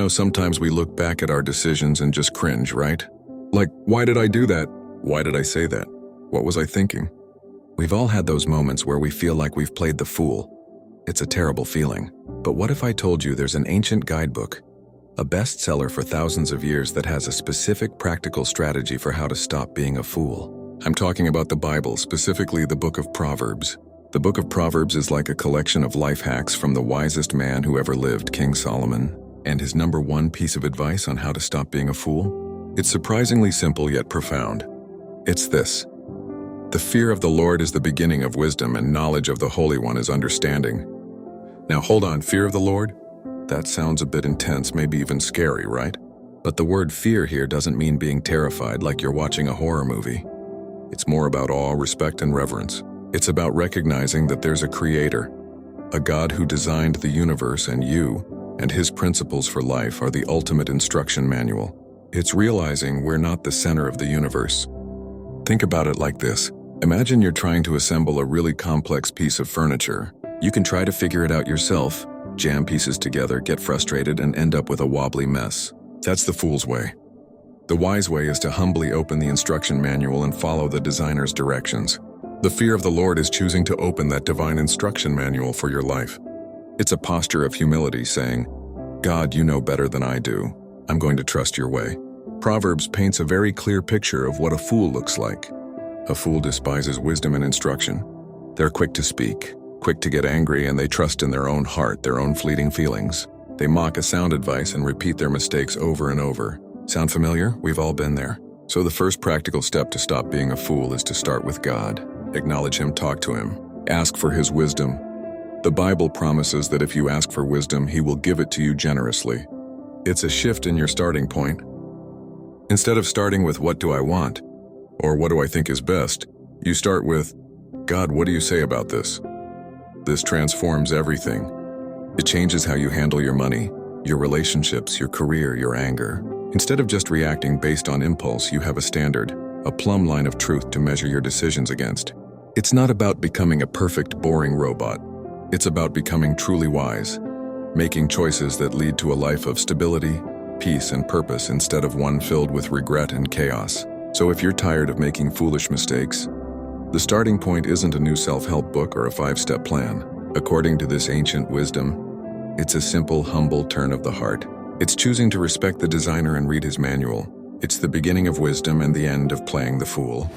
Sometimes we look back at our decisions and just cringe, right? Like, why did I do that? Why did I say that? What was I thinking? We've all had those moments where we feel like we've played the fool. It's a terrible feeling. But what if I told you there's an ancient guidebook, a bestseller for thousands of years that has a specific practical strategy for how to stop being a fool? I'm talking about the Bible, specifically the book of Proverbs. The book of Proverbs is like a collection of life hacks from the wisest man who ever lived, King Solomon. And his number one piece of advice on how to stop being a fool? It's surprisingly simple yet profound. It's this: the fear of the Lord is the beginning of wisdom, and knowledge of the Holy One is understanding. Now hold on, fear of the Lord? That sounds a bit intense, maybe even scary, right? But the word fear here doesn't mean being terrified like you're watching a horror movie. It's more about awe, respect, and reverence. It's about recognizing that there's a creator, a God who designed the universe, and you and his principles for life are the ultimate instruction manual. It's realizing we're not the center of the universe. Think about it like this. Imagine you're trying to assemble a really complex piece of furniture. You can try to figure it out yourself, jam pieces together, get frustrated, and end up with a wobbly mess. That's the fool's way. The wise way is to humbly open the instruction manual and follow the designer's directions. The fear of the Lord is choosing to open that divine instruction manual for your life. It's a posture of humility, saying, God, you know better than I do. I'm going to trust your way. Proverbs paints a very clear picture of what a fool looks like. A fool despises wisdom and instruction. They're quick to speak, quick to get angry, and they trust in their own heart, their own fleeting feelings. They mock a sound advice and repeat their mistakes over and over. Sound familiar? We've all been there. So the first practical step to stop being a fool is to start with God. Acknowledge him, talk to him, ask for his wisdom. The Bible promises that if you ask for wisdom, he will give it to you generously. It's a shift in your starting point. Instead of starting with, what do I want? Or what do I think is best? You start with, God, what do you say about this? This transforms everything. It changes how you handle your money, your relationships, your career, your anger. Instead of just reacting based on impulse, you have a standard, a plumb line of truth to measure your decisions against. It's not about becoming a perfect, boring robot. It's about becoming truly wise, making choices that lead to a life of stability, peace, and purpose instead of one filled with regret and chaos. So if you're tired of making foolish mistakes, the starting point isn't a new self-help book or a 5-step plan. According to this ancient wisdom, it's a simple, humble turn of the heart. It's choosing to respect the designer and read his manual. It's the beginning of wisdom and the end of playing the fool.